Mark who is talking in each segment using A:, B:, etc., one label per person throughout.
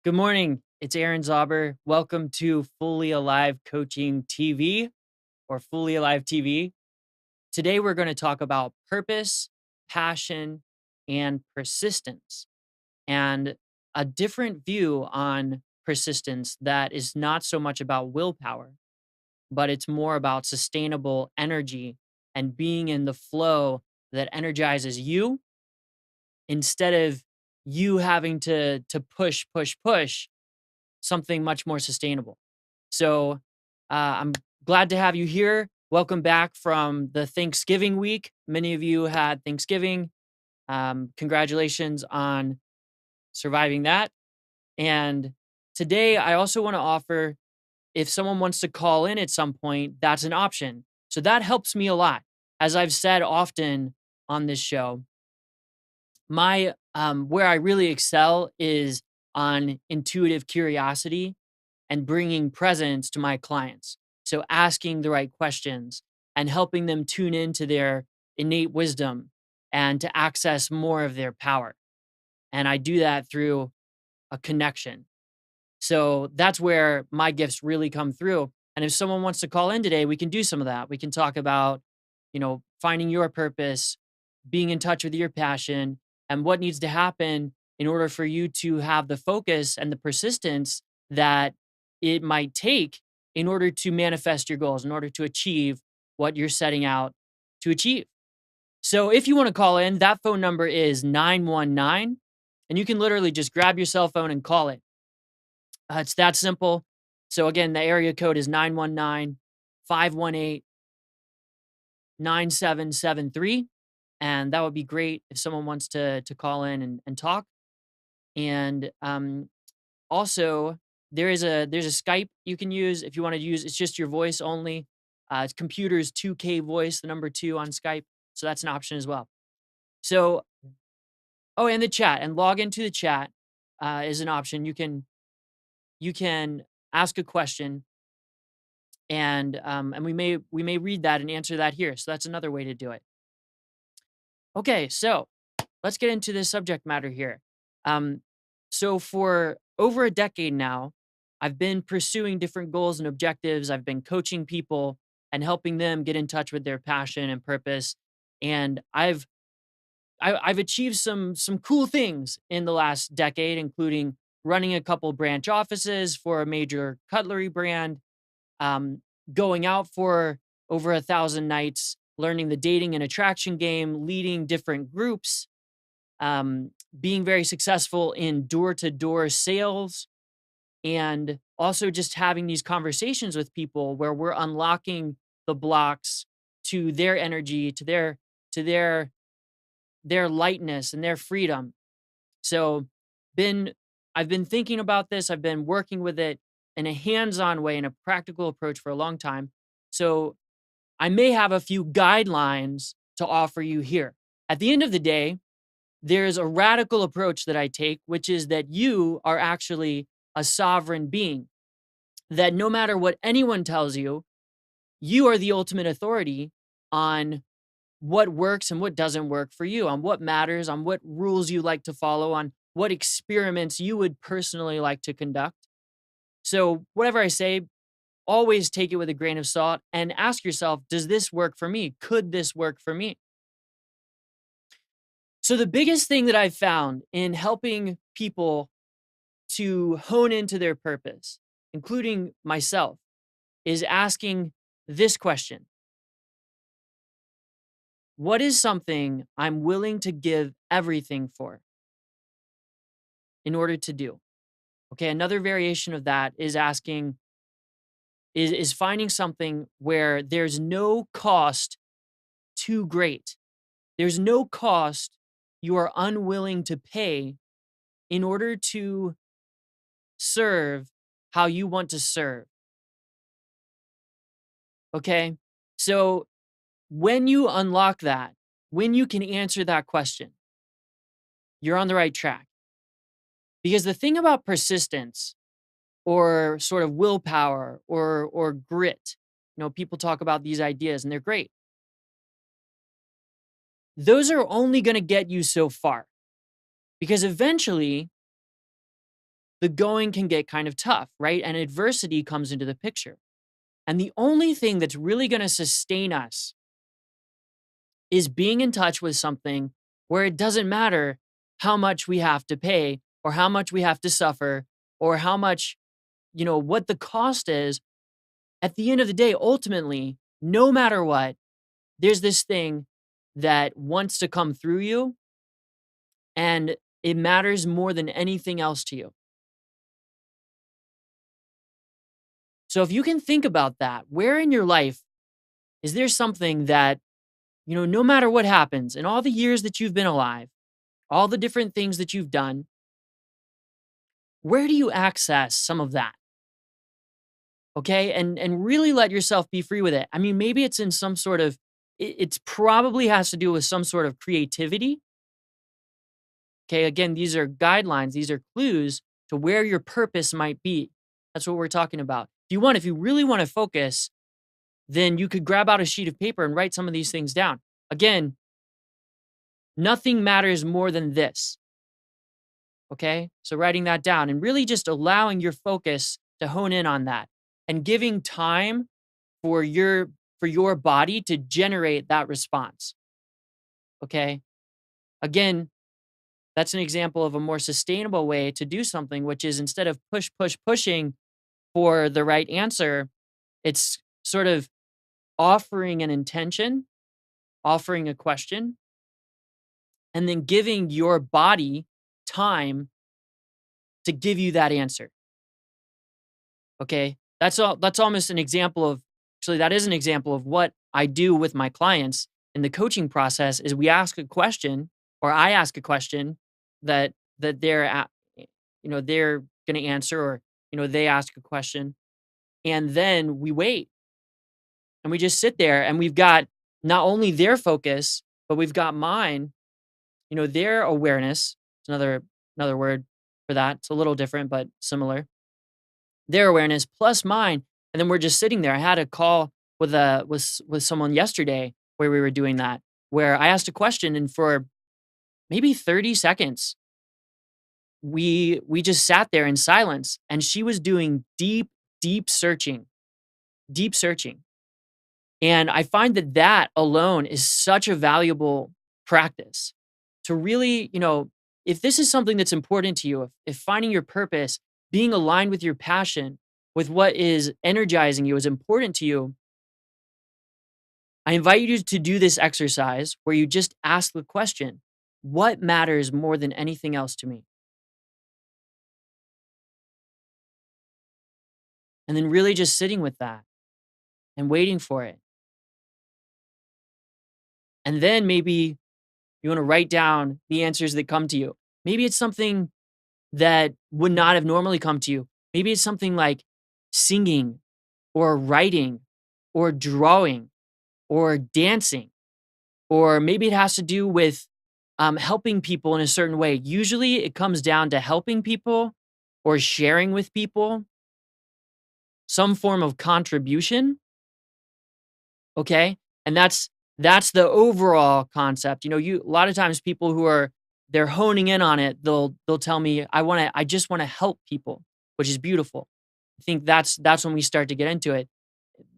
A: Good morning. It's Aaron Zauber. Welcome to Fully Alive Coaching TV or Fully Alive TV. Today, we're going to talk about purpose, passion, and persistence, and a different view on persistence that is not so much about willpower, but it's more about sustainable energy and being in the flow that energizes you instead of you having to push something much more sustainable. So I'm glad to have you here. Welcome back from the Thanksgiving week. Many of you had Thanksgiving. Congratulations on surviving that. And today, I also want to offer if someone wants to call in at some point, that's an option. So that helps me a lot. As I've said often on this show, my where I really excel is on intuitive curiosity and bringing presence to my clients. So asking the right questions and helping them tune into their innate wisdom and to access more of their power. And I do that through a connection. So that's where my gifts really come through. And if someone wants to call in today, we can do some of that. We can talk about, finding your purpose, being in touch with your passion, and what needs to happen in order for you to have the focus and the persistence that it might take in order to manifest your goals, in order to achieve what you're setting out to achieve. So if you want to call in, that phone number is 919, and you can literally just grab your cell phone and call it. It's that simple. So again, the area code is 919-518-9773. And that would be great if someone wants to call in and talk. And also there's a Skype you can use if you want to use. It's just your voice only. It's computers 2K voice, the number 2 on Skype. So that's an option as well. So and the chat and log into the chat is an option. You can ask a question, and we may read that and answer that here. So that's another way to do it. Okay, so let's get into this subject matter here. So for over a decade now, I've been pursuing different goals and objectives. I've been coaching people and helping them get in touch with their passion and purpose. And I've achieved some cool things in the last decade, including running a couple branch offices for a major cutlery brand, um, going out for over 1,000 nights, learning the dating and attraction game, leading different groups, being very successful in door to door sales, and also just having these conversations with people where we're unlocking the blocks to their energy, to their lightness and their freedom. So, been I've been thinking about this. I've been working with it in a hands-on way, in a practical approach for a long time. So, I may have a few guidelines to offer you here. At the end of the day, there's a radical approach that I take, which is that you are actually a sovereign being, that no matter what anyone tells you, you are the ultimate authority on what works and what doesn't work for you, on what matters, on what rules you like to follow, on what experiments you would personally like to conduct. So, whatever I say, always take it with a grain of salt and ask yourself, does this work for me? Could this work for me? So, the biggest thing that I've found in helping people to hone into their purpose, including myself, is asking this question: what is something I'm willing to give everything for in order to do? Okay, another variation of that is asking is finding something where there's no cost too great. There's no cost you are unwilling to pay in order to serve how you want to serve. Okay? So when you unlock that, when you can answer that question, you're on the right track. Because the thing about persistence or sort of willpower or grit, people talk about these ideas and they're great. Those are only going to get you so far because eventually the going can get kind of tough, right? And adversity comes into the picture. And the only thing that's really going to sustain us is being in touch with something where it doesn't matter how much we have to pay or how much we have to suffer or how much, what the cost is. At the end of the day, ultimately, no matter what, there's this thing that wants to come through you and it matters more than anything else to you. So if you can think about that, where in your life is there something that, no matter what happens in all the years that you've been alive, all the different things that you've done, where do you access some of that? Okay? And really let yourself be free with it. I mean, maybe it's in some sort of it's probably has to do with some sort of creativity. Okay? Again, these are guidelines, these are clues to where your purpose might be. That's what we're talking about. If you really want to focus, then you could grab out a sheet of paper and write some of these things down. Again, nothing matters more than this. Okay? So writing that down and really just allowing your focus to hone in on that and giving time for your body to generate that response. Okay? Again, that's an example of a more sustainable way to do something, which is instead of pushing for the right answer, it's sort of offering an intention, offering a question, and then giving your body time to give you that answer. Okay? That's almost an example of actually that is an example of what I do with my clients in the coaching process is we ask a question or I ask a question that they're going to answer or they ask a question and then we wait and we just sit there and we've got not only their focus but we've got mine, their awareness. It's another word for that. It's a little different but similar. Their awareness plus mine, and then we're just sitting there. I had a call with someone yesterday where we were doing that, where I asked a question, and for maybe 30 seconds, we just sat there in silence, and she was doing deep searching, deep searching, and I find that alone is such a valuable practice to really, if this is something that's important to you, if finding your purpose, being aligned with your passion, with what is energizing you is important to you, I invite you to do this exercise where you just ask the question, what matters more than anything else to me? And then really just sitting with that and waiting for it. And then maybe you want to write down the answers that come to you. Maybe it's something that would not have normally come to you. Maybe it's something like singing or writing or drawing or dancing, or maybe it has to do with helping people in a certain way. Usually it comes down to helping people or sharing with people some form of contribution. Okay. And that's the overall concept. A lot of times people they're honing in on it, they'll tell me, I just want to help people, which is beautiful. I think that's when we start to get into it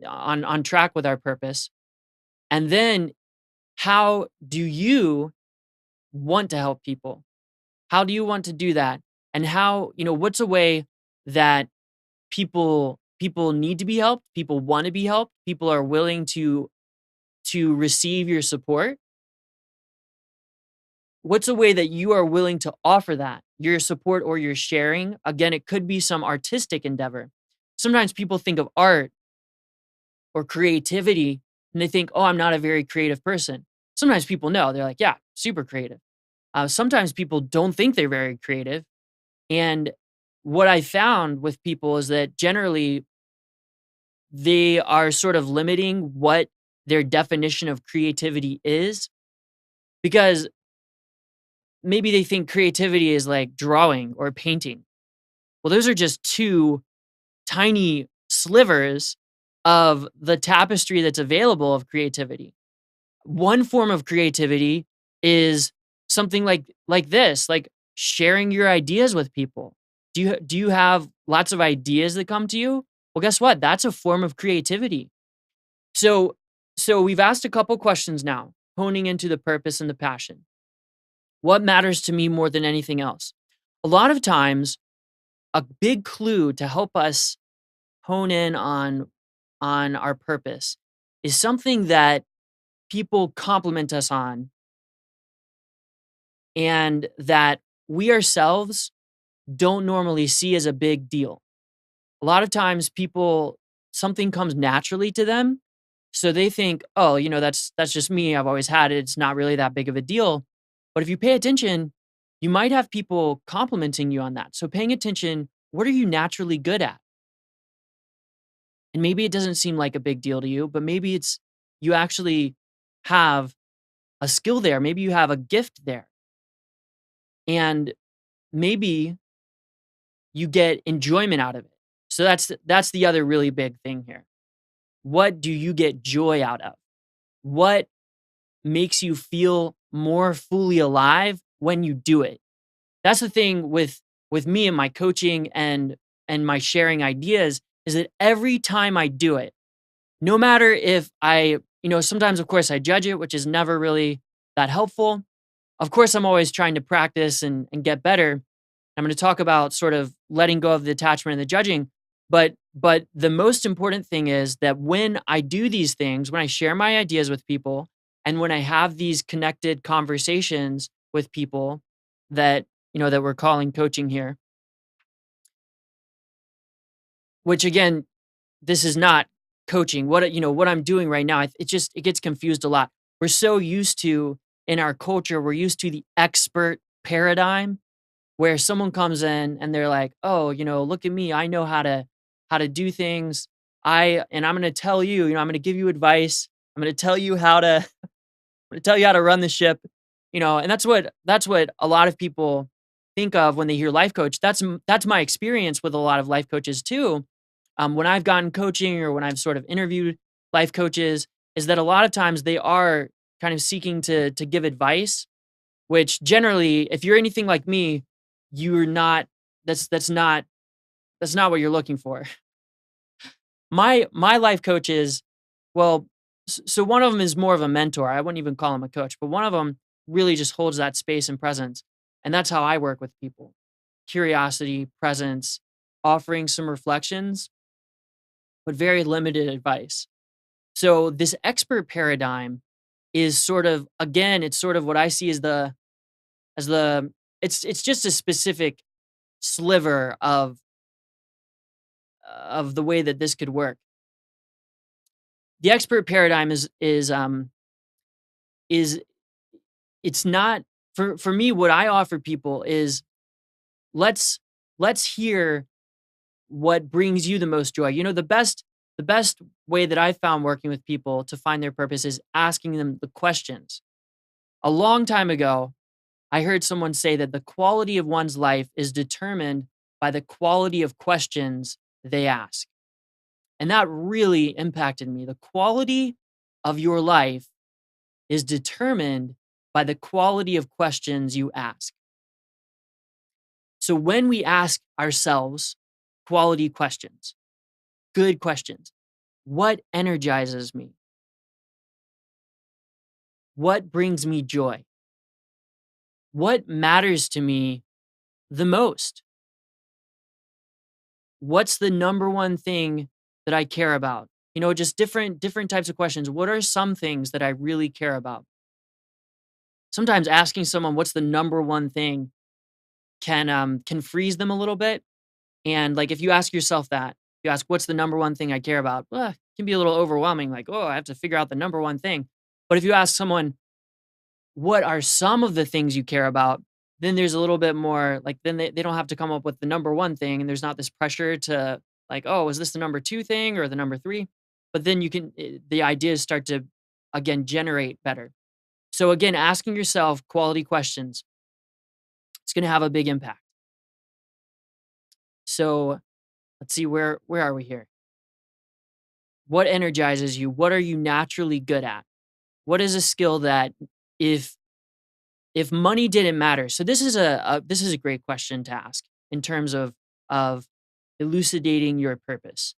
A: on track with our purpose. And then how do you want to help people? How do you want to do that? And what's a way that people need to be helped, people want to be helped, people are willing to receive your support? What's a way that you are willing to offer that, your support or your sharing? Again, it could be some artistic endeavor. Sometimes people think of art or creativity and they think, oh, I'm not a very creative person. Sometimes people know, they're like, yeah, super creative. Sometimes people don't think they're very creative. And what I found with people is that generally they are sort of limiting what their definition of creativity is because maybe they think creativity is like drawing or painting. Well, those are just two tiny slivers of the tapestry that's available of creativity. One form of creativity is something like this, like sharing your ideas with people. Do you have lots of ideas that come to you? Well, guess what? That's a form of creativity. So so we've asked a couple questions now, honing into the purpose and the passion. What matters to me more than anything else? A lot of times, a big clue to help us hone in on our purpose is something that people compliment us on and that we ourselves don't normally see as a big deal. A lot of times people something comes naturally to them, so they think, "Oh, that's just me. I've always had it. It's not really that big of a deal." But if you pay attention, you might have people complimenting you on that. So paying attention, what are you naturally good at? And maybe it doesn't seem like a big deal to you, but maybe it's you actually have a skill there. Maybe you have a gift there. And maybe you get enjoyment out of it. So that's the other really big thing here. What do you get joy out of? What makes you feel more fully alive when you do it? That's the thing with me and my coaching and my sharing ideas is that every time I do it, no matter if sometimes of course I judge it, which is never really that helpful. Of course, I'm always trying to practice and get better. I'm going to talk about sort of letting go of the attachment and the judging. But the most important thing is that when I do these things, when I share my ideas with people, and when I have these connected conversations with people that that we're calling coaching here, which again, this is not coaching. What I'm doing right now, it gets confused a lot. We're so used to in our culture, we're used to the expert paradigm where someone comes in and they're like, "Oh, look at me. I know how to do things. I'm going to tell you, I'm going to give you advice. I'm going to tell you how to I'm going to tell you how to run the ship." And that's what a lot of people think of when they hear life coach. That's my experience with a lot of life coaches too. When I've gotten coaching or when I've sort of interviewed life coaches, is that a lot of times they are kind of seeking to give advice, which generally, if you're anything like me, you're not. That's not what you're looking for. My life coaches, well, so one of them is more of a mentor. I wouldn't even call him a coach, but one of them really just holds that space and presence, and that's how I work with people. Curiosity, presence, offering some reflections, but very limited advice. So this expert paradigm is sort of again, it's sort of what I see as the it's just a specific sliver of the way that this could work. The expert paradigm is it's not for me. What I offer people is let's let's hear what brings you the most joy. The best way that I've found working with people to find their purpose is asking them the questions. A long time ago, I heard someone say that the quality of one's life is determined by the quality of questions they ask. And that really impacted me. The quality of your life is determined by the quality of questions you ask. So when we ask ourselves quality questions, good questions, what energizes me? What brings me joy? What matters to me the most? What's the number one thing that I care about? Just different types of questions. What are some things that I really care about? Sometimes asking someone what's the number one thing can freeze them a little bit. And like if you ask yourself that, you ask what's the number one thing I care about, it can be a little overwhelming. Like, oh, I have to figure out the number one thing. But if you ask someone what are some of the things you care about, then there's a little bit more like then they don't have to come up with the number one thing, and there's not this pressure to like, oh, is this the number two thing or the number three? But then the ideas start to again generate better. So again, asking yourself quality questions, it's going to have a big impact. So let's see, where are we here? What energizes you? What are you naturally good at? What is a skill that if if money didn't matter? So this is a great question to ask in terms of of elucidating your purpose.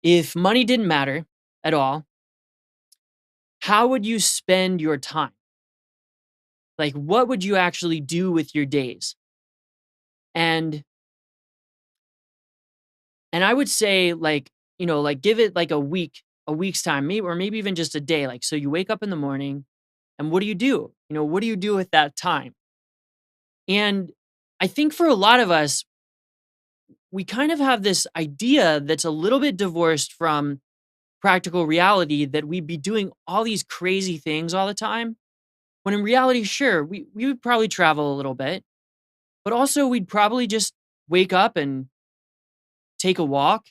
A: If money didn't matter at all, how would you spend your time? Like, what would you actually do with your days? And and I would say, like, like, give it like a week's time, maybe, or maybe even just a day. Like, so you wake up in the morning, and what do you do? What do you do with that time? And I think for a lot of us, we kind of have this idea that's a little bit divorced from practical reality, that we'd be doing all these crazy things all the time. When in reality, sure, we would probably travel a little bit, but also we'd probably just wake up and take a walk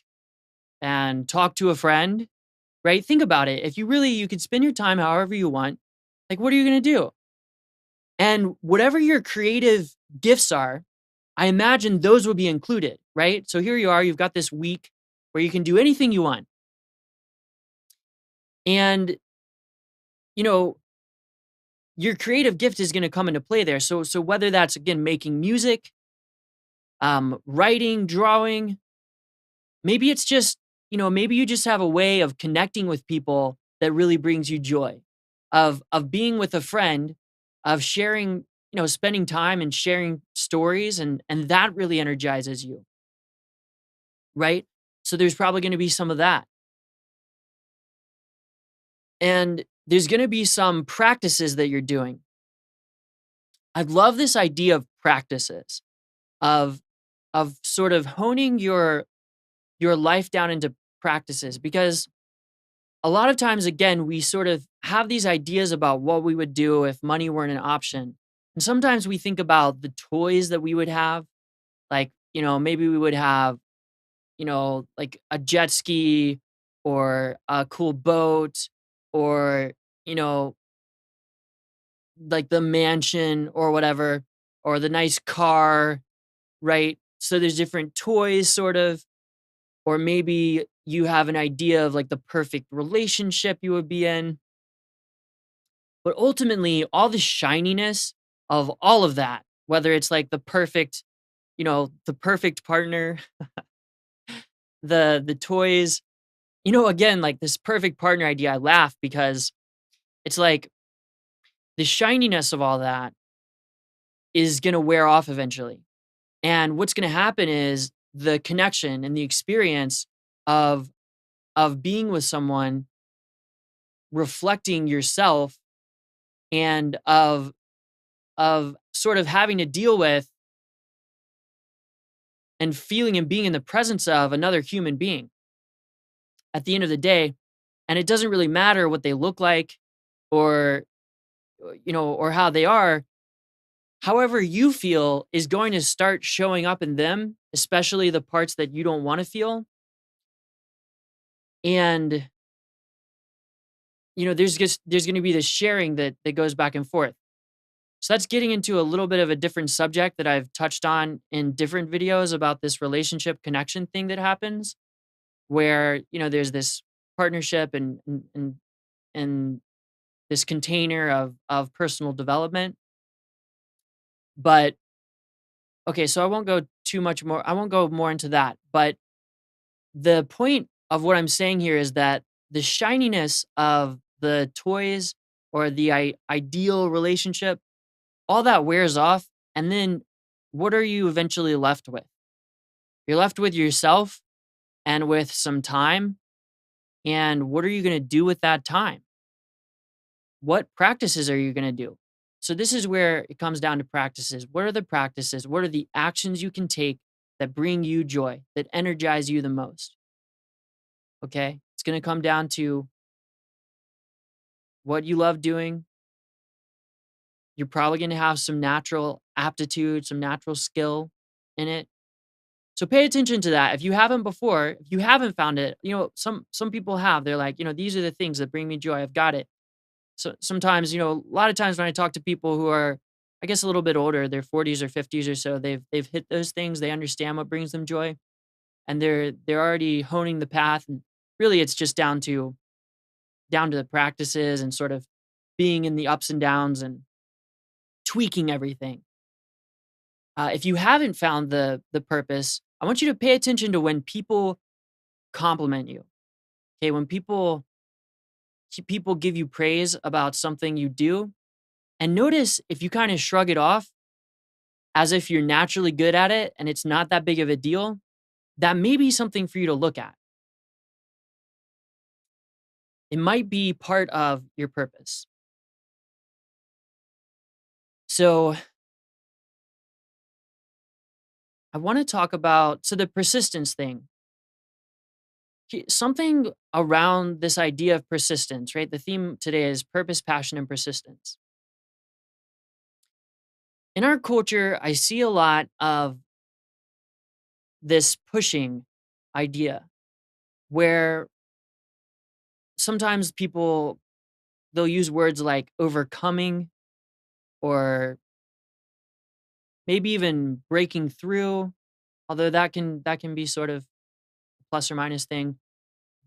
A: and talk to a friend, right? Think about it. If you could spend your time however you want, like, what are you going to do? And whatever your creative gifts are, I imagine those would be included, right? So here you are, you've got this week where you can do anything you want. And, you know, your creative gift is going to come into play there. So whether that's, again, making music, writing, drawing, maybe it's just, maybe you just have a way of connecting with people that really brings you joy, of being with a friend, of sharing, spending time and sharing stories, and that really energizes you, right? So there's probably going to be some of that. And there's going to be some practices that you're doing. I love this idea of practices, of sort of honing your life down into practices, because a lot of times, again, we sort of have these ideas about what we would do if money weren't an option. And sometimes we think about the toys that we would have, like, maybe we would have, like a jet ski, or a cool boat, or, you know, like the mansion or whatever, or the nice car, right? So there's different toys, sort of. Or maybe you have an idea of, like, the perfect relationship you would be in. But ultimately, all the shininess of all of that, whether it's like the perfect partner, the toys, again, like this perfect partner idea, I laugh because it's like the shininess of all that is going to wear off eventually. And what's going to happen is the connection and the experience of being with someone, reflecting yourself, and of sort of having to deal with and feeling and being in the presence of another human being at the end of the day. And it doesn't really matter what they look like, or or how they are. However you feel is going to start showing up in them, especially the parts that you don't want to feel. And there's going to be this sharing that goes back and forth. So that's getting into a little bit of a different subject that I've touched on in different videos about this relationship connection thing that happens, where, there's this partnership, and this container of personal development. But okay, so I won't go more into that. But the point of what I'm saying here is that the shininess of the toys, or the ideal relationship, all that wears off. And then what are you eventually left with? You're left with yourself, and with some time. And what are you going to do with that time? What practices are you going to do? So this is where it comes down to practices. What are the practices? What are the actions you can take that bring you joy, that energize you the most? Okay? It's going to come down to what you love doing. You're probably going to have some natural aptitude, some natural skill in it. So pay attention to that. If you haven't found it, some people have. They're like, these are the things that bring me joy. I've got it. So sometimes, a lot of times when I talk to people who are, I guess, a little bit older, their 40s or 50s or so, they've hit those things. They understand what brings them joy, and they're already honing the path. And really, it's just down to the practices, and sort of being in the ups and downs, and tweaking everything. If you haven't found the purpose, I want you to pay attention to when people compliment you. Okay, when people give you praise about something you do, and notice if you kind of shrug it off as if you're naturally good at it and it's not that big of a deal, that may be something for you to look at. It might be part of your purpose. So, I want to talk about the persistence thing. Something around this idea of persistence, right? The theme today is purpose, passion, and persistence. In our culture, I see a lot of this pushing idea where sometimes people they'll use words like overcoming or maybe even breaking through, although that can be sort of a plus or minus thing.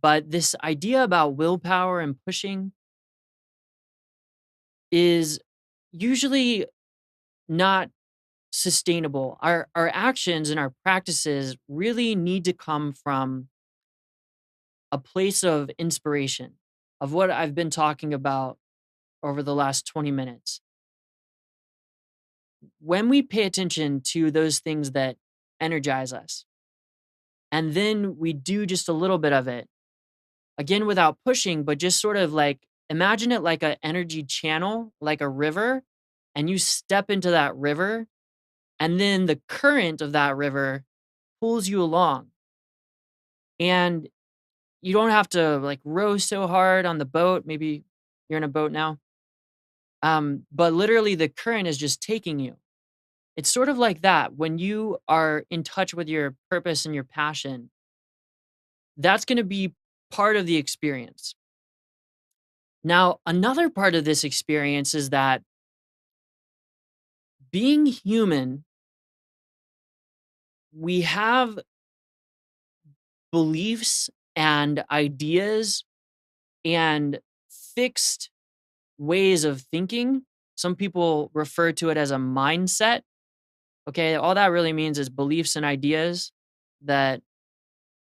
A: But this idea about willpower and pushing is usually not sustainable. Our actions and our practices really need to come from a place of inspiration, of what I've been talking about over the last 20 minutes. When we pay attention to those things that energize us, and then we do just a little bit of it, again without pushing, but just sort of like imagine it like an energy channel, like a river, and you step into that river, and then the current of that river pulls you along. And you don't have to like row so hard on the boat. Maybe you're in a boat now. But literally the current is just taking you. It's sort of like that. When you are in touch with your purpose and your passion, that's going to be part of the experience. Now, another part of this experience is that being human, we have beliefs and ideas and fixed ways of thinking. Some people refer to it as a mindset. Okay, all that really means is beliefs and ideas that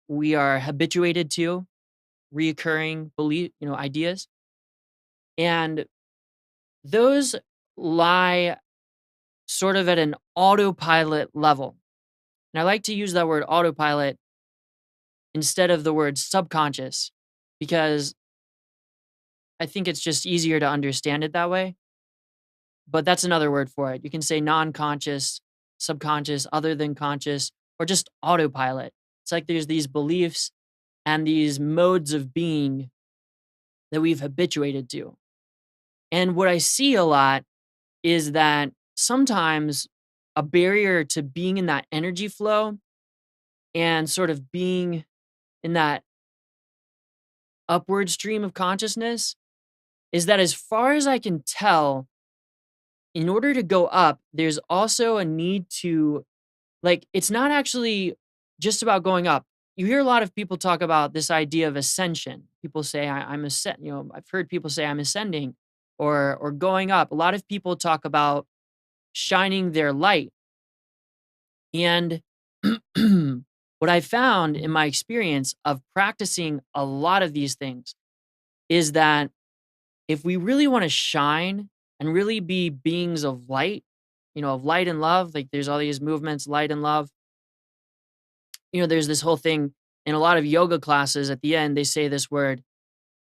A: we are habituated to, reoccurring ideas. And those lie sort of at an autopilot level. And I like to use that word autopilot instead of the word subconscious because I think it's just easier to understand it that way. But that's another word for it. You can say non conscious, subconscious, other than conscious, or just autopilot. It's like there's these beliefs and these modes of being that we've habituated to. And what I see a lot is that sometimes a barrier to being in that energy flow and sort of being in that upward stream of consciousness is that as far as I can tell, in order to go up, there's also a need to like it's not actually just about going up. You hear a lot of people talk about this idea of ascension. People say I'm ascend, I've heard people say I'm ascending or going up. A lot of people talk about shining their light. And what I found in my experience of practicing a lot of these things is that if we really want to shine and really be beings of light, of light and love, like there's all these movements, light and love. There's this whole thing in a lot of yoga classes at the end, they say this word,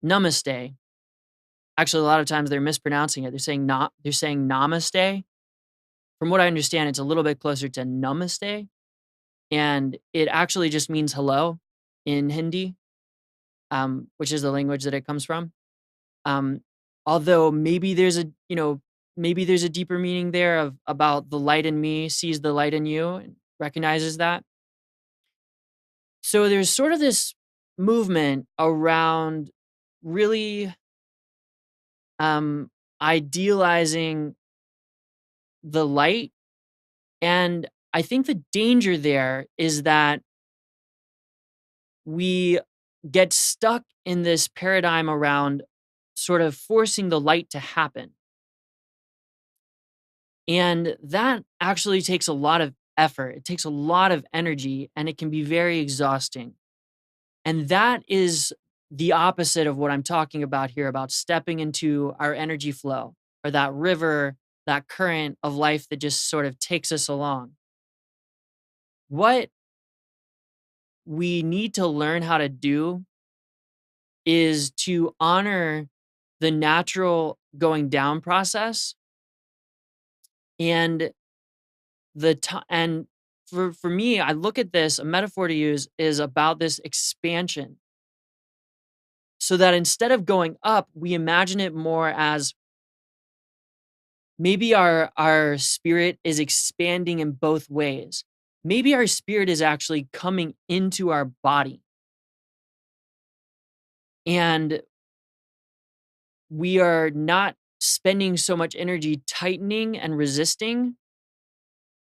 A: namaste. Actually, a lot of times they're mispronouncing it. They're saying namaste. From what I understand, it's a little bit closer to namaste. And it actually just means hello in Hindi, which is the language that it comes from. Um, Although maybe there's a deeper meaning there of about the light in me sees the light in you and recognizes that. So there's sort of this movement around really um, idealizing the light. And I think the danger there is that we get stuck in this paradigm around sort of forcing the light to happen. And that actually takes a lot of effort. It takes a lot of energy and it can be very exhausting. And that is the opposite of what I'm talking about here about stepping into our energy flow or that river, that current of life that just sort of takes us along. What we need to learn how to do is to honor the natural going down process and the time. And for me, I look at this, a metaphor to use is about this expansion, so that instead of going up, we imagine it more as maybe our spirit is expanding in both ways. Maybe our spirit is actually coming into our body and we are not spending so much energy tightening and resisting,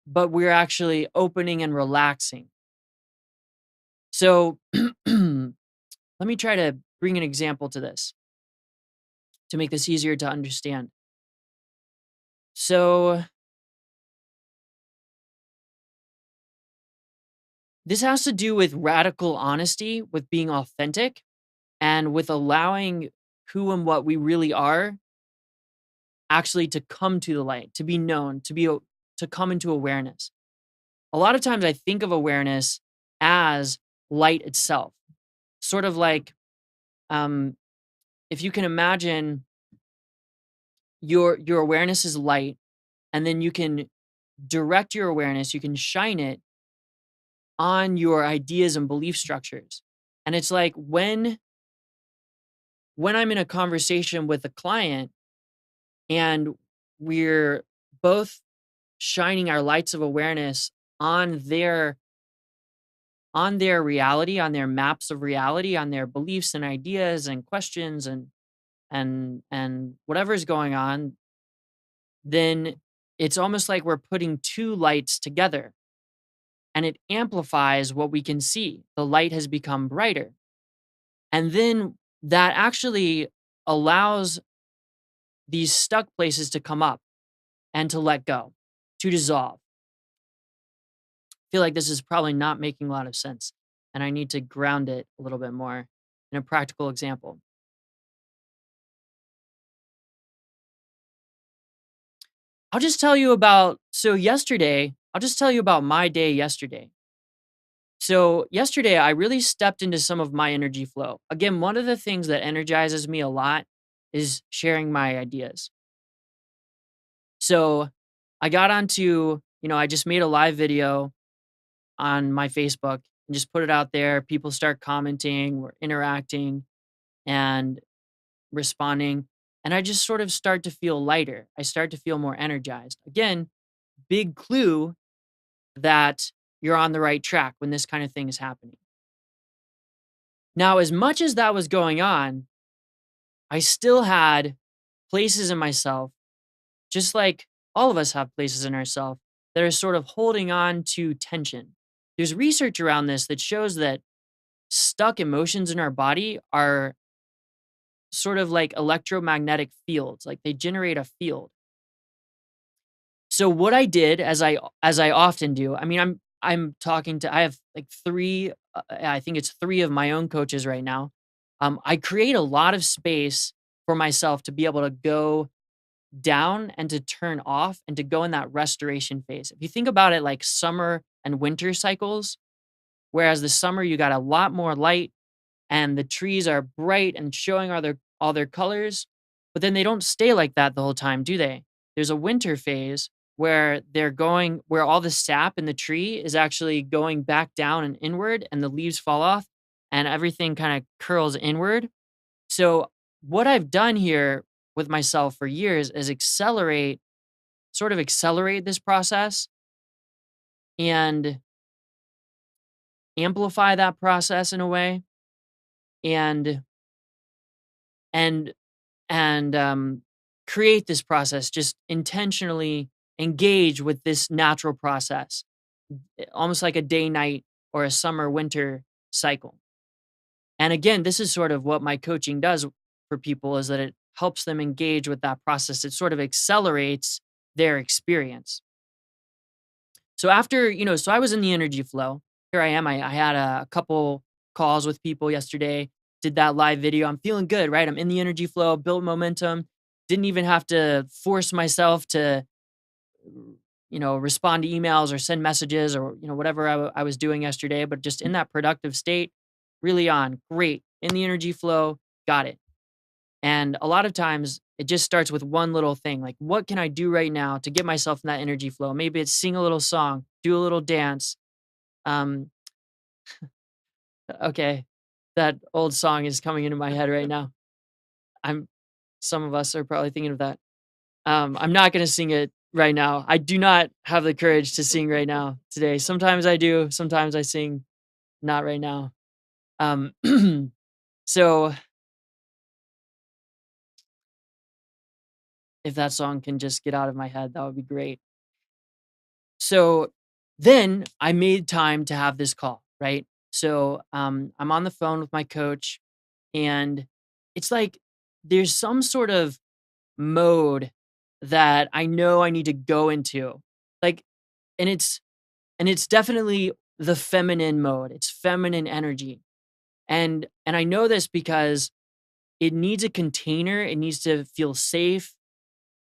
A: but we're actually opening and relaxing. So let me try to bring an example to this to make this easier to understand. So this has to do with radical honesty, with being authentic, and with allowing who and what we really are actually to come to the light, to be known, to come into awareness. A lot of times I think of awareness as light itself. Sort of like um if you can imagine your awareness is light and then you can direct your awareness, you can shine it on your ideas and belief structures. And it's like when I'm in a conversation with a client and we're both shining our lights of awareness on their reality, on their maps of reality, on their beliefs and ideas and questions and whatever's going on, then it's almost like we're putting two lights together and it amplifies what we can see. The light has become brighter. And then that actually allows these stuck places to come up and to let go, to dissolve. I feel like this is probably not making a lot of sense, and I need to ground it a little bit more in a practical example. I'll just tell you about my day yesterday. So, yesterday, I really stepped into some of my energy flow. Again, one of the things that energizes me a lot is sharing my ideas. So, I got onto, I just made a live video on my Facebook and just put it out there. People start commenting, we're interacting and responding. And I just sort of start to feel lighter. I start to feel more energized. Again, big clue that you're on the right track when this kind of thing is happening. Now, as much as that was going on, I still had places in myself, just like all of us have places in ourselves, that are sort of holding on to tension. There's research around this that shows that stuck emotions in our body are sort of like electromagnetic fields, like they generate a field. So what I did, as I often do, I mean, I'm talking to I have like three, I think it's three of my own coaches right now. I create a lot of space for myself to be able to go down and to turn off and to go in that restoration phase. If you think about it like summer and winter cycles, whereas the summer you got a lot more light and the trees are bright and showing all their colors, but then they don't stay like that the whole time, do they? There's a winter phase where all the sap in the tree is actually going back down and inward and the leaves fall off and everything kind of curls inward. So what I've done here with myself for years is accelerate this process and amplify that process in a way and and and create this process, just intentionally engage with this natural process, almost like a day night or a summer winter cycle. And again, this is sort of what my coaching does for people is that it helps them engage with that process. It sort of accelerates their experience. So after, so I was in the energy flow. Here I am. I had a couple calls with people yesterday, did that live video. I'm feeling good, right? I'm in the energy flow, built momentum, didn't even have to force myself to, respond to emails or send messages or, whatever I was doing yesterday, but just in that productive state, really on, great, in the energy flow, got it. And a lot of times it just starts with one little thing. Like, what can I do right now to get myself in that energy flow? Maybe it's sing a little song, do a little dance. Um, okay. That old song is coming into my head right now. I'm Some of us are probably thinking of that. I'm not gonna sing it right now. I do not have the courage to sing right now today. Sometimes I do, sometimes I sing, not right now. Um, so if that song can just get out of my head, that would be great. So then I made time to have this call, right? So I'm on the phone with my coach, and it's like there's some sort of mode that I know I need to go into. Like, and it's definitely the feminine mode. It's feminine energy. And I know this because it needs a container. It needs to feel safe.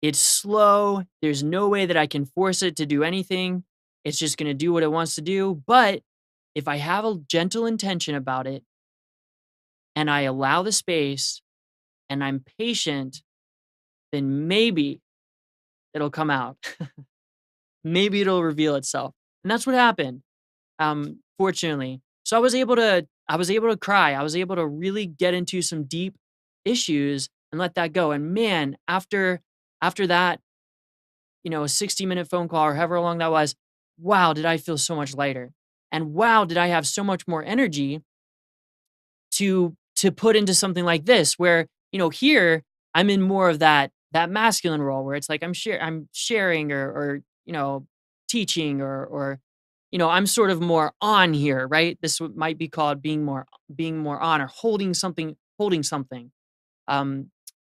A: It's slow. There's no way that I can force it to do anything. It's just going to do what it wants to do. But if I have a gentle intention about it and I allow the space and I'm patient, then maybe it'll come out. Maybe it'll reveal itself. And that's what happened. Fortunately. So I was able to cry. I was able to really get into some deep issues and let that go. And man, after that, a 60-minute phone call or however long that was, wow, did I feel so much lighter. And wow, did I have so much more energy to put into something like this where, here I'm in more of that masculine role where it's like I'm sharing or teaching or I'm sort of more on here, right? This might be called being more on or holding something, um,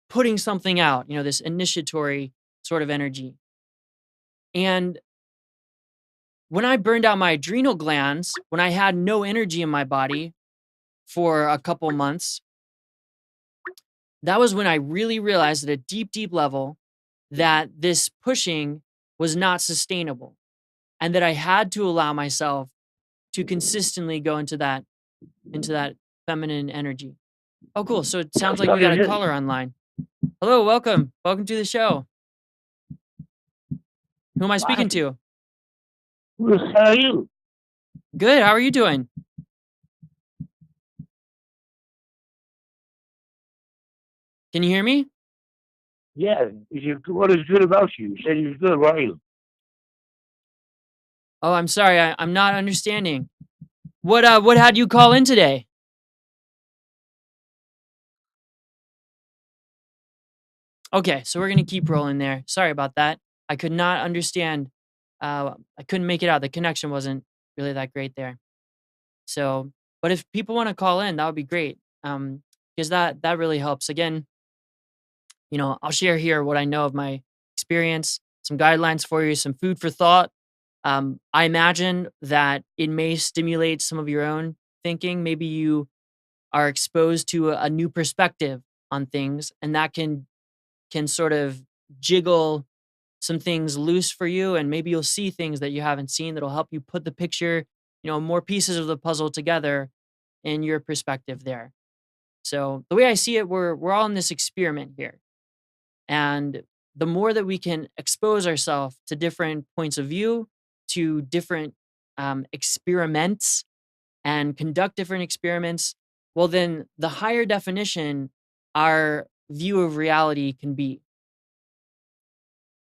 A: putting something out, this initiatory sort of energy. And when I burned out my adrenal glands, when I had no energy in my body for a couple months, that was when I really realized at a deep, deep level that this pushing was not sustainable and that I had to allow myself to consistently go into that feminine energy. Oh, cool. So it sounds like we got a caller online. Hello, welcome. Welcome to the show. Who am I speaking to?
B: How are you?
A: Good. How are you doing? Can you hear me?
B: Yeah, what is good about you? You said you was good, why are you?
A: Oh, I'm sorry. I'm not understanding. What had you call in today? Okay, so we're gonna keep rolling there. Sorry about that. I could not understand. I couldn't make it out. The connection wasn't really that great there. So, but if people want to call in, that would be great. Because that really helps. Again, I'll share here what I know of my experience, some guidelines for you, some food for thought. I imagine that it may stimulate some of your own thinking. Maybe you are exposed to a new perspective on things, and that can sort of jiggle some things loose for you, and maybe you'll see things that you haven't seen that'll help you put the picture, more pieces of the puzzle together in your perspective there. So the way I see it, we're all in this experiment here. And the more that we can expose ourselves to different points of view, to different experiments and conduct different experiments, well, then the higher definition our view of reality can be.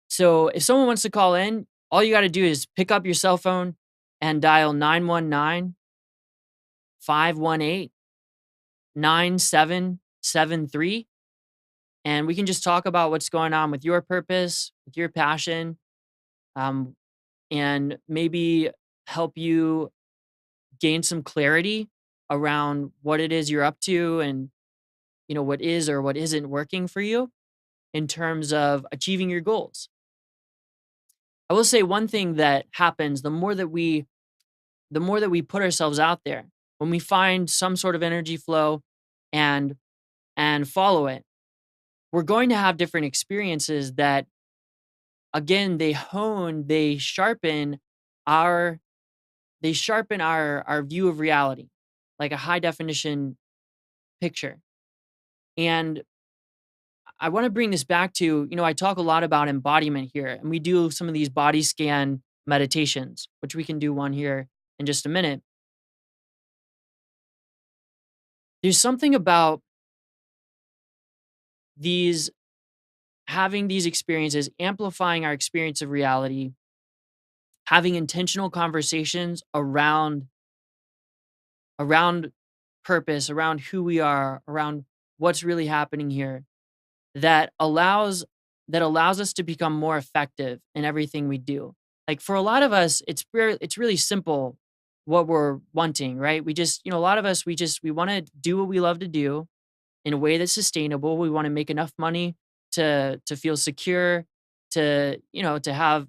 A: So if someone wants to call in, all you got to do is pick up your cell phone and dial 919-518-9773, and we can just talk about what's going on with your purpose, with your passion, um, and maybe help you gain some clarity around what it is you're up to and what is or what isn't working for you in terms of achieving your goals. I will say one thing that happens the more that we put ourselves out there, when we find some sort of energy flow and follow it, we're going to have different experiences that, again, they sharpen our our view of reality, like a high definition picture. And I want to bring this back to, I talk a lot about embodiment here, and we do some of these body scan meditations, which we can do one here in just a minute. There's something about these having these experiences, amplifying our experience of reality, having intentional conversations around purpose, around who we are, around what's really happening here, that allows us to become more effective in everything we do. Like for a lot of us, it's really simple what we're wanting, right? We just, a lot of us we want to do what we love to do in a way that's sustainable. We want to make enough money to feel secure, to have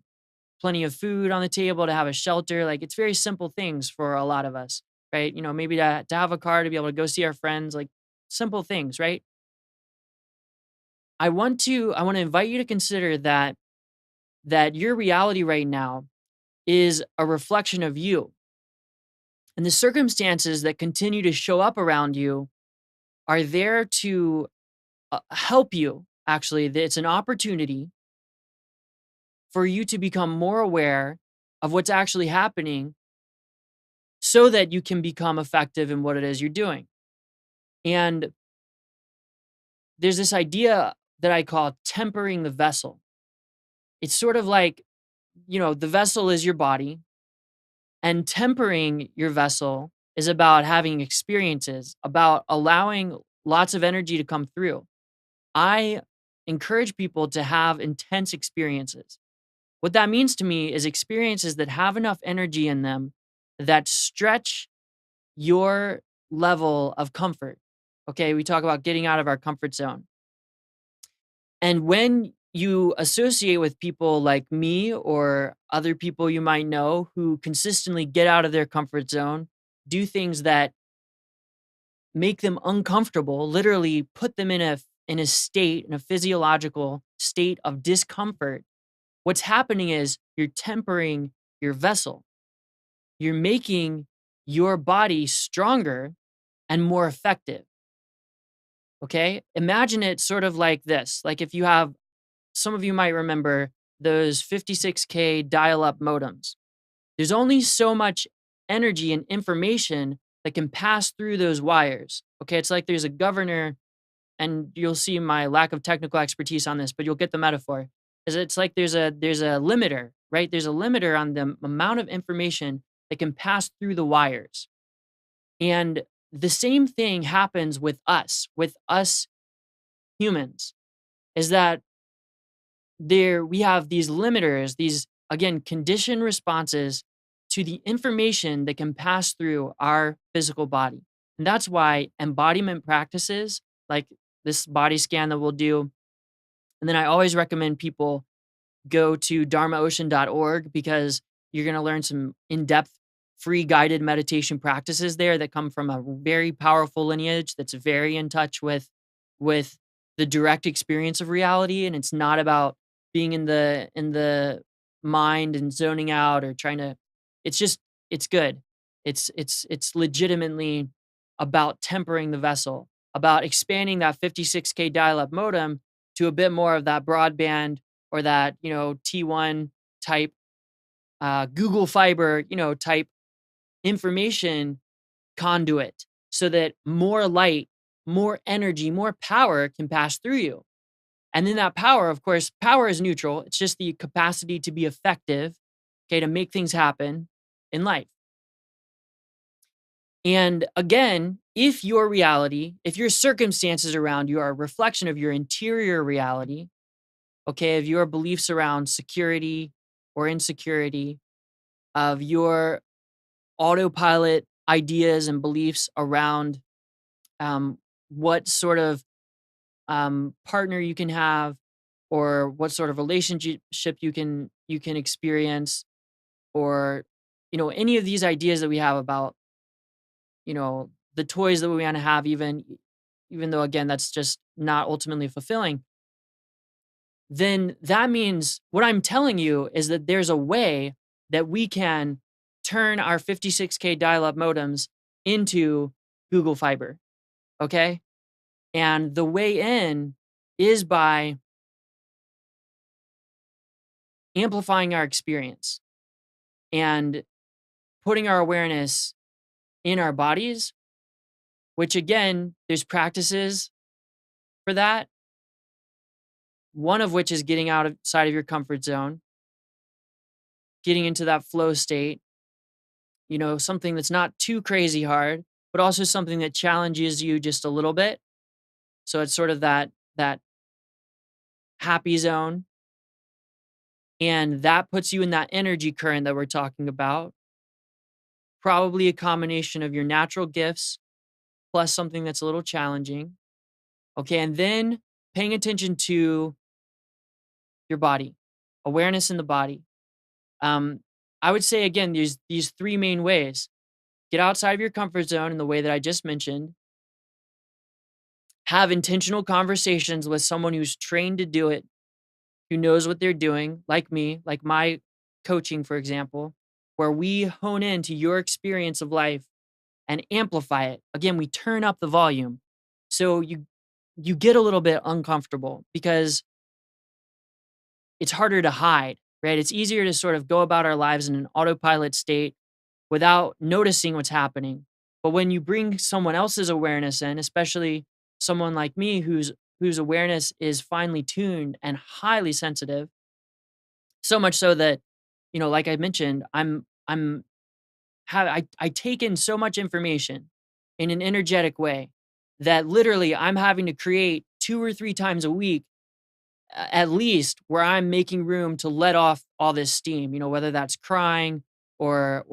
A: plenty of food on the table, to have a shelter. Like it's very simple things for a lot of us, right? Maybe to have a car to be able to go see our friends, like simple things, right? I want to invite you to consider that your reality right now is a reflection of you. And the circumstances that continue to show up around you are there to help you. Actually, it's an opportunity for you to become more aware of what's actually happening so that you can become effective in what it is you're doing. And there's this idea that I call tempering the vessel. It's sort of like, the vessel is your body, and tempering your vessel is about having experiences, about allowing lots of energy to come through. I encourage people to have intense experiences. What that means to me is experiences that have enough energy in them that stretch your level of comfort. Okay, we talk about getting out of our comfort zone. And when you associate with people like me or other people you might know who consistently get out of their comfort zone, do things that make them uncomfortable, literally put them in a physiological state of discomfort, what's happening is you're tempering your vessel. You're making your body stronger and more effective. Okay? Imagine it sort of like this. Like if you have some of you might remember those 56K dial up modems. There's only so much energy and information that can pass through those wires. Okay, it's like there's a governor, and you'll see my lack of technical expertise on this, but you'll get the metaphor. Is it's like there's a limiter, right? There's a limiter on the amount of information that can pass through the wires. And the same thing happens with us humans, is that there we have these limiters, these again conditioned responses to the information that can pass through our physical body. And that's why embodiment practices like this body scan that we'll do. And then I always recommend people go to dharmaocean.org because you're going to learn some in-depth free guided meditation practices there that come from a very powerful lineage that's very in touch with the direct experience of reality, and it's not about being in the mind and zoning out or trying to it's just it's good. It's legitimately about tempering the vessel, about expanding that 56K dial-up modem to a bit more of that broadband or that, T1 type, Google Fiber, type information conduit so that more light, more energy, more power can pass through you. And then that power, of course, power is neutral. It's just the capacity to be effective, okay, to make things happen in life. And again, if your reality, if your circumstances around you are a reflection of your interior reality, okay, of your beliefs around security or insecurity, of your autopilot ideas and beliefs around what sort of partner you can have, or what sort of relationship you can experience, or any of these ideas that we have about the toys that we want to have, even though again that's just not ultimately fulfilling, then that means what I'm telling you is that there's a way that we can turn our 56K dial-up modems into Google Fiber. Okay, and the way in is by amplifying our experience and putting our awareness in our bodies, which again, there's practices for that. One of which is getting outside of your comfort zone, getting into that flow state, something that's not too crazy hard, but also something that challenges you just a little bit. So it's sort of that happy zone. And that puts you in that energy current that we're talking about. Probably a combination of your natural gifts plus something that's a little challenging. Okay. And then paying attention to your body, awareness in the body. Um, I would say again, there's these three main ways. Get outside of your comfort zone in the way that I just mentioned. Have intentional conversations with someone who's trained to do it, who knows what they're doing, like me, like my coaching, for example, where we hone into your experience of life and amplify it. Again, we turn up the volume. So you get a little bit uncomfortable because it's harder to hide, right? It's easier to sort of go about our lives in an autopilot state without noticing what's happening. But when you bring someone else's awareness in, especially someone like me whose awareness is finely tuned and highly sensitive, so much so that, like I mentioned, I take in so much information in an energetic way that literally I'm having to create 2 or 3 times a week at least, where I'm making room to let off all this steam, whether that's crying or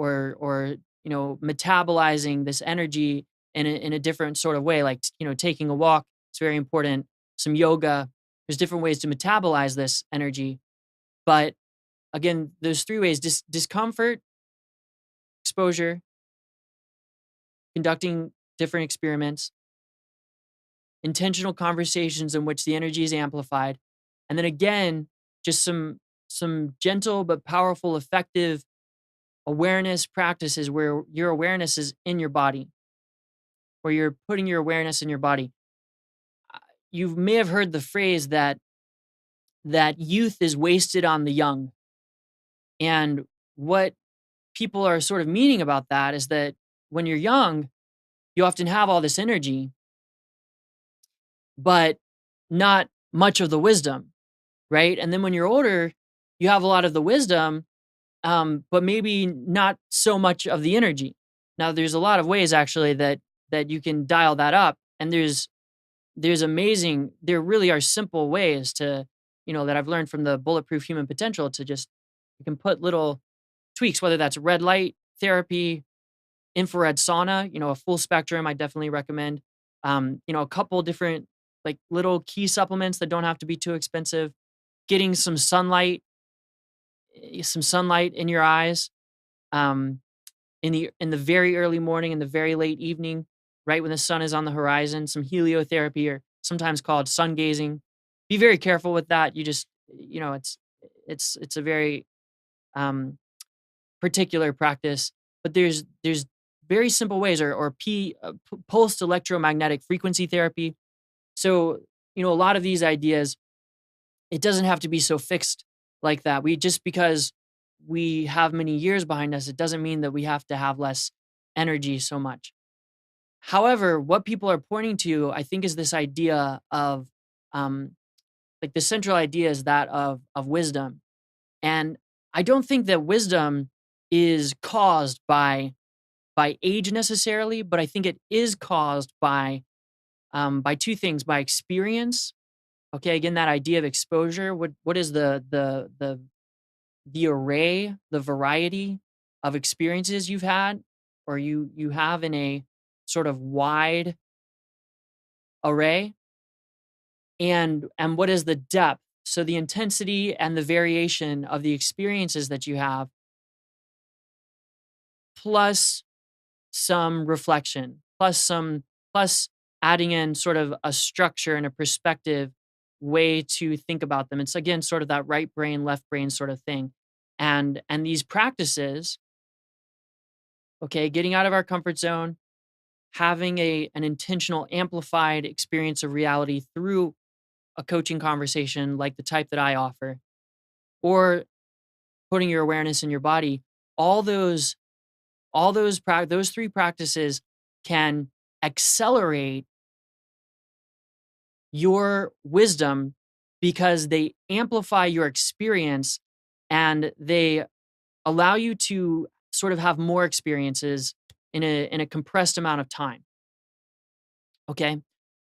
A: metabolizing this energy in a different sort of way, like, taking a walk. It's very important. Some yoga. There's different ways to metabolize this energy. But again, there's three ways: discomfort, exposure, conducting different experiments, intentional conversations in which the energy is amplified, and then again, just some gentle but powerful, effective awareness practices where your awareness is in your body, where you're putting your awareness in your body. You may have heard the phrase that youth is wasted on the young. And what people are sort of meaning about that is that when you're young, you often have all this energy, but not much of the wisdom, right? And then when you're older, you have a lot of the wisdom, but maybe not so much of the energy. Now, there's a lot of ways actually that you can dial that up, and there really are simple ways to, that I've learned from the Bulletproof Human Potential to just, you can put little tweaks, whether that's red light therapy, infrared sauna, a full spectrum, I definitely recommend. A couple different like little key supplements that don't have to be too expensive, getting some sunlight in your eyes, um, in the very early morning, in the very late evening, right when the sun is on the horizon, some heliotherapy or sometimes called sun gazing. Be very careful with that. You just, it's a very um, particular practice, but there's very simple ways, or pulsed electromagnetic frequency therapy. So, a lot of these ideas, it doesn't have to be so fixed like that. Just because we have many years behind us, it doesn't mean that we have to have less energy so much. However, what people are pointing to, I think, is this idea of, um, like, the central idea is that of wisdom. And I don't think that wisdom is caused by age necessarily, but I think it is caused by two things: by experience. Okay, again, that idea of exposure. What is the array, the variety of experiences you've had, or you have in a sort of wide array, and what is the depth? So the intensity and the variation of the experiences that you have, plus some reflection, plus adding in sort of a structure and a perspective way to think about them. It's again sort of that right brain, left brain sort of thing. And these practices, okay, getting out of our comfort zone, having an intentional amplified experience of reality through a coaching conversation like the type that I offer, or putting your awareness in your body, all those three practices can accelerate your wisdom because they amplify your experience and they allow you to sort of have more experiences in a compressed amount of time. Okay?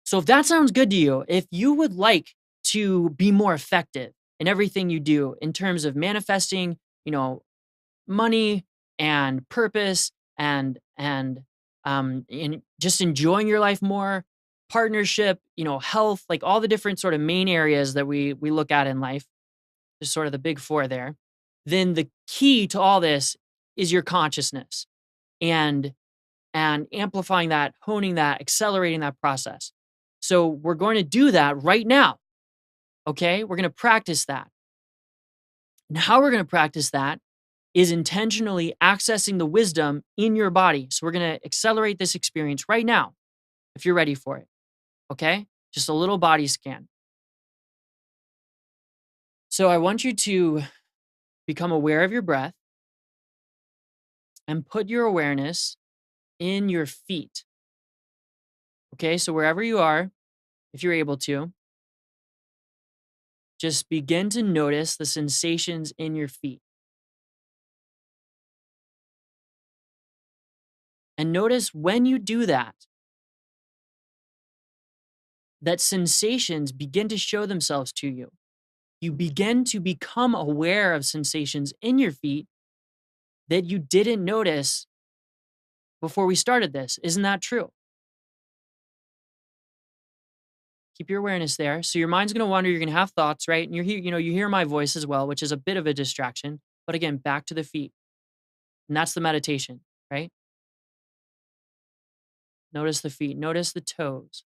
A: So if that sounds good to you, if you would like to be more effective in everything you do in terms of manifesting, money and purpose and in just enjoying your life more, partnership, health, like all the different sort of main areas that we look at in life, just sort of the big four there, then the key to all this is your consciousness and and amplifying that, honing that, accelerating that process. So we're going to do that right now. Okay? We're going to practice that. And how we're going to practice that is intentionally accessing the wisdom in your body. So we're going to accelerate this experience right now if you're ready for it. Okay? Just a little body scan. So I want you to become aware of your breath and put your awareness in your feet. Okay? So wherever you are, if you're able to, just begin to notice the sensations in your feet. And notice when you do that, that sensations begin to show themselves to you. You begin to become aware of sensations in your feet that you didn't notice before we started this. Isn't that true? Keep your awareness there. So your mind's going to wander. You're going to have thoughts, right? And you hear my voice as well, which is a bit of a distraction. But again, back to the feet. And that's the meditation, right? Notice the feet. Notice the toes.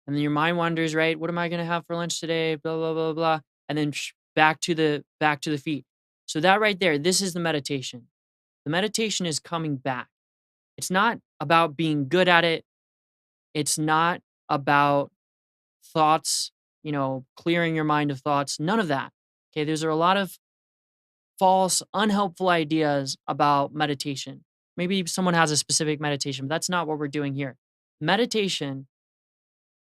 A: And then your mind wanders, right? What am I going to have for lunch today? Blah, blah, blah, blah. And then back to the feet. So that right there, this is the meditation. The meditation is coming back. It's not about being good at it. It's not about thoughts, clearing your mind of thoughts. None of that. Okay. There's a lot of false, unhelpful ideas about meditation. Maybe someone has a specific meditation, but that's not what we're doing here. Meditation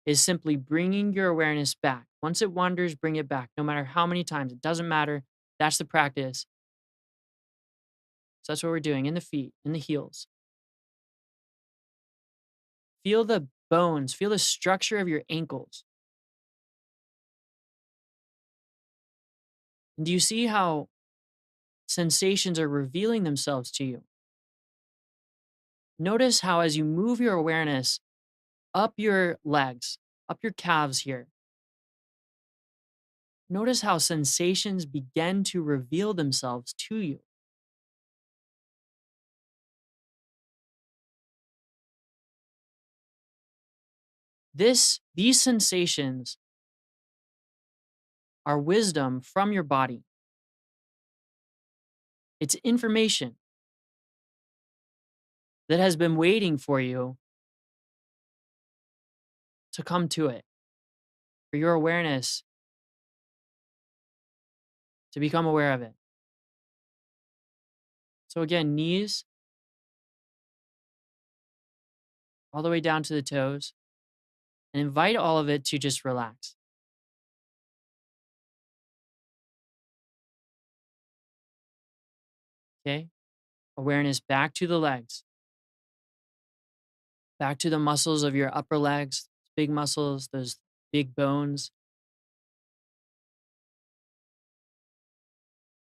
A: is simply bringing your awareness back. Once it wanders, bring it back, no matter how many times. It doesn't matter. That's the practice. So that's what we're doing in the feet, in the heels. Feel the bones, feel the structure of your ankles. And do you see how sensations are revealing themselves to you? Notice how, as you move your awareness up your legs, up your calves here, notice how sensations begin to reveal themselves to you. These sensations are wisdom from your body. It's information that has been waiting for you to come to it, for your awareness to become aware of it. So again, knees all the way down to the toes, and invite all of it to just relax. Okay? Awareness back to the legs, back to the muscles of your upper legs, big muscles, those big bones.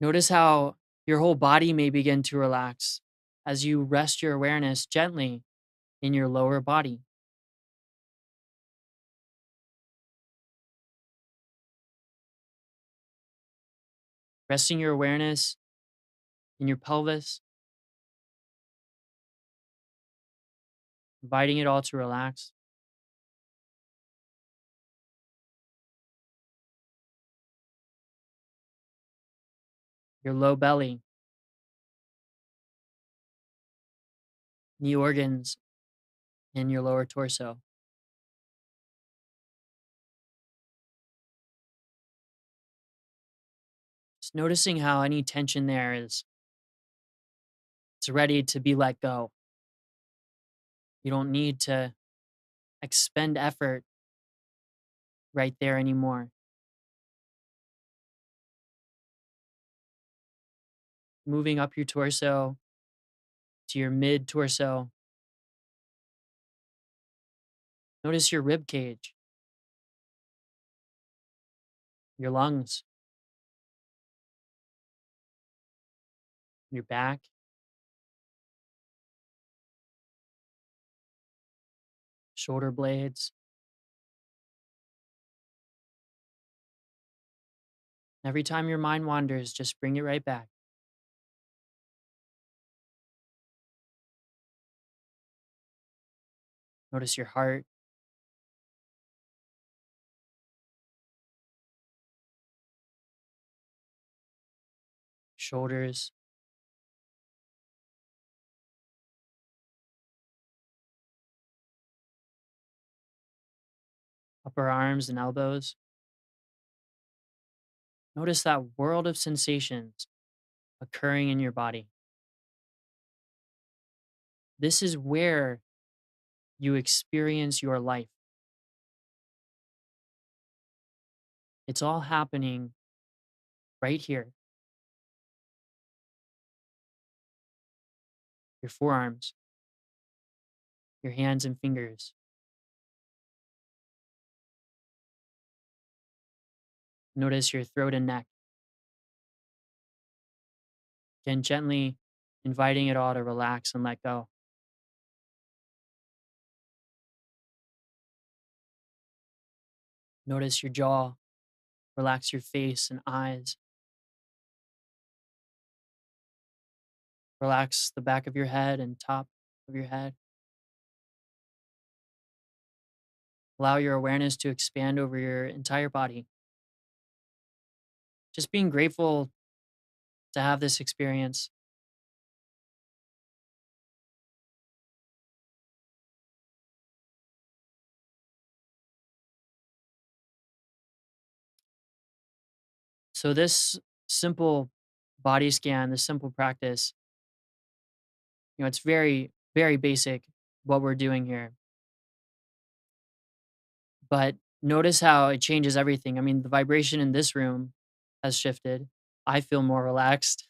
A: Notice how your whole body may begin to relax as you rest your awareness gently in your lower body. resting your awareness in your pelvis, inviting it all to relax. Your low belly, the organs in your lower torso. Just noticing how any tension there is it's ready to be let go. You don't need to expend effort right there anymore. Moving up your torso to your mid torso. Notice your rib cage, your lungs, your back, shoulder blades. Every time your mind wanders, just bring it right back. Notice your heart, shoulders, upper arms, and elbows. Notice that world of sensations occurring in your body. This is where you experience your life. It's all happening right here. Your forearms, your hands and fingers. Notice your throat and neck. Again, gently inviting it all to relax and let go. Notice your jaw. Relax your face and eyes. Relax the back of your head and top of your head. Allow your awareness to expand over your entire body. Just being grateful to have this experience. So, this simple body scan, this simple practice, it's very, very basic what we're doing here. But notice how it changes everything. I mean, the vibration in this room has shifted. I feel more relaxed.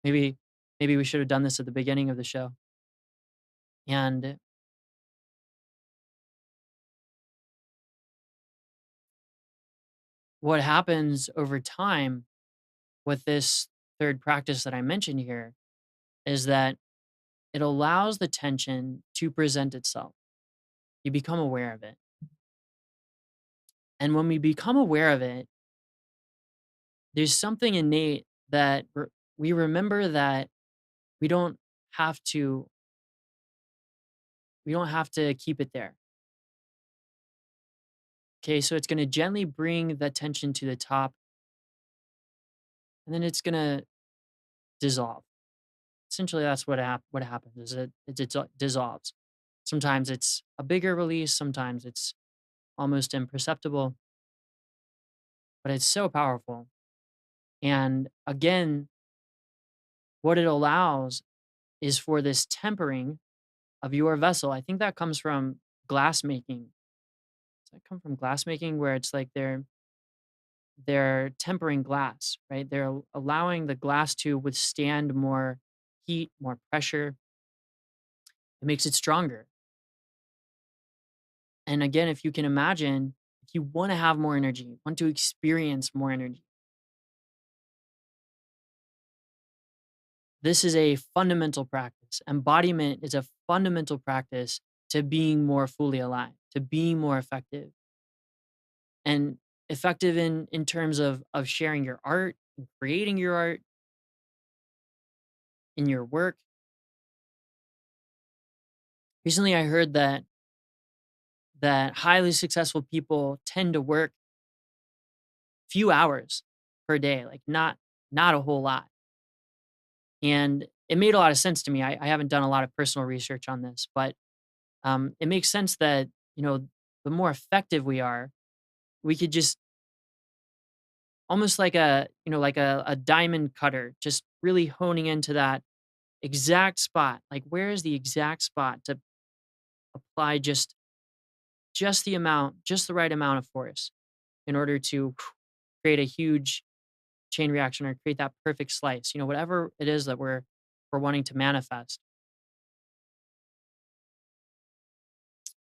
A: maybe, maybe we should have done this at the beginning of the show. And what happens over time with this third practice that I mentioned here is that it allows the tension to present itself. You become aware of it. And when we become aware of it, there's something innate that we remember that we don't have to we don't have to keep it there. Okay, so it's going to gently bring the tension to the top and then it's going to dissolve. Essentially that's what happens is it dissolves. Sometimes it's a bigger release, sometimes it's almost imperceptible, but it's so powerful. And again, what it allows is for this tempering of your vessel. I think that comes from glass making. Does that come from glass making where it's like they're tempering glass, right? They're allowing the glass to withstand more heat, more pressure. It makes it stronger. And again, if you can imagine, if you want to have more energy, want to experience more energy, this is a fundamental practice. Embodiment is a fundamental practice to being more fully alive, to being more effective. And effective in terms of sharing your art and creating your art in your work. Recently I heard that highly successful people tend to work few hours per day, like not a whole lot. And it made a lot of sense to me. I haven't done a lot of personal research on this, but it makes sense that, the more effective we are, we could just almost like a diamond cutter, just really honing into that exact spot. Like, where is the exact spot to apply just the amount, just the right amount of force in order to create a huge chain reaction or create that perfect slice, whatever it is that we're wanting to manifest.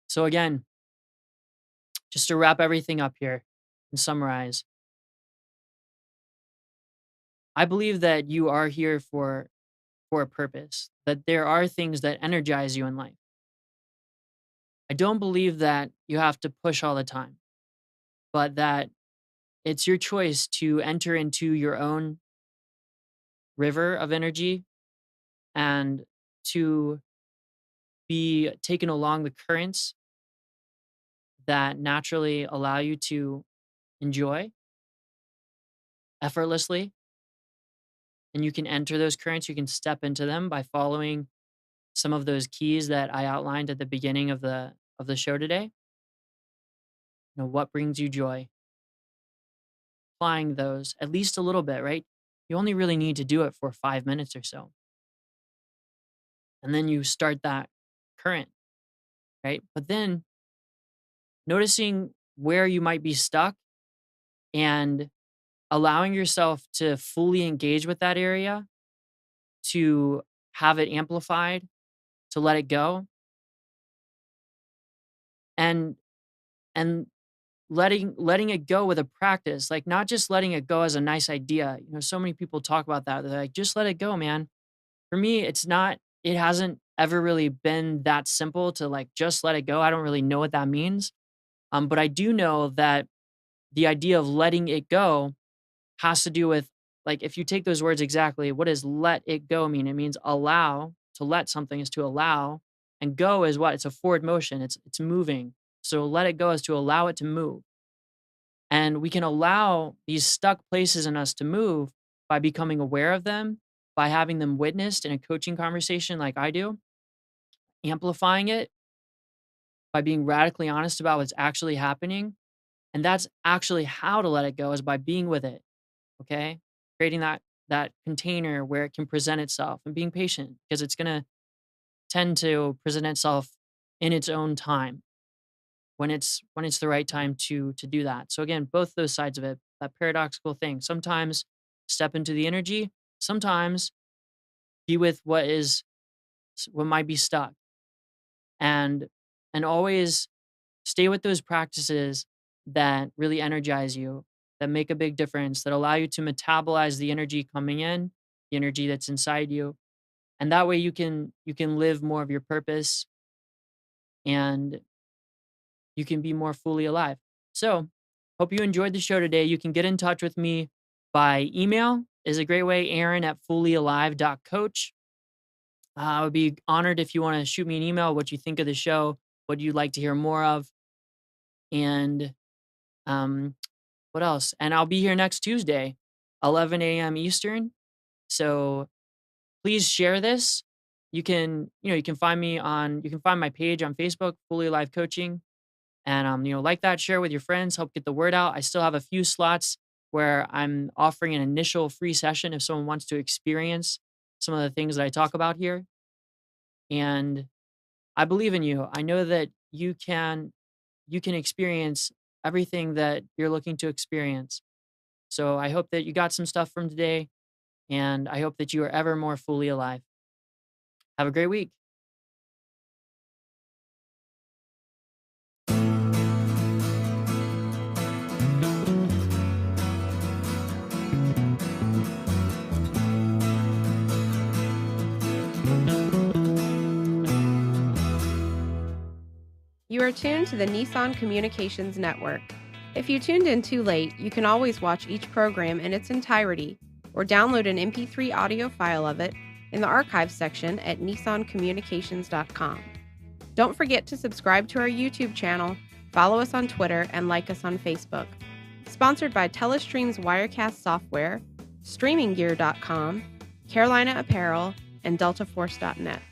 A: So again, just to wrap everything up here and summarize, I believe that you are here for a purpose, that there are things that energize you in life. I don't believe that you have to push all the time, but that it's your choice to enter into your own river of energy and to be taken along the currents that naturally allow you to enjoy effortlessly. And you can enter those currents, you can step into them by following some of those keys that I outlined at the beginning of the show today. What brings you joy? Applying those at least a little bit, right? You only really need to do it for 5 minutes or so. And then you start that current, right? But then noticing where you might be stuck and allowing yourself to fully engage with that area, to have it amplified, to let it go, and and letting it go with a practice, like not just letting it go as a nice idea. So many people talk about that. They're like, just let it go, man. For me, it hasn't ever really been that simple to like just let it go. I don't really know what that means. But I do know that the idea of letting it go has to do with, like, if you take those words exactly, what does let it go mean? It means allow. To let something is to allow, and go is what? It's a forward motion. It's moving. So let it go is to allow it to move. And we can allow these stuck places in us to move by becoming aware of them, by having them witnessed in a coaching conversation like I do, amplifying it by being radically honest about what's actually happening. And that's actually how to let it go, is by being with it. Okay. Creating that container where it can present itself and being patient, because it's going to tend to present itself in its own time when it's the right time to do that. So again, both those sides of it, that paradoxical thing. Sometimes step into the energy, sometimes be with what might be stuck. And and always stay with those practices that really energize you, that make a big difference, that allow you to metabolize the energy coming in, the energy that's inside you. And that way you can live more of your purpose, and you can be more fully alive. So, hope you enjoyed the show today. You can get in touch with me by email, is a great way, Aaron@fullyalive.coach. I would be honored if you want to shoot me an email, what you think of the show, what you'd like to hear more of, and um, what else? And I'll be here next Tuesday, 11 a.m. Eastern. So please share this. You can find my page on Facebook, Fully Alive Coaching. And like that, share with your friends, help get the word out. I still have a few slots where I'm offering an initial free session if someone wants to experience some of the things that I talk about here. And I believe in you. I know that you can experience everything that you're looking to experience. So I hope that you got some stuff from today, and I hope that you are ever more fully alive. Have a great week.
C: You are tuned to the Nissan Communications Network. If you tuned in too late, you can always watch each program in its entirety or download an MP3 audio file of it in the archives section at nissancommunications.com. Don't forget to subscribe to our YouTube channel, follow us on Twitter, and like us on Facebook. Sponsored by Telestream's Wirecast software, StreamingGear.com, Carolina Apparel, and DeltaForce.net.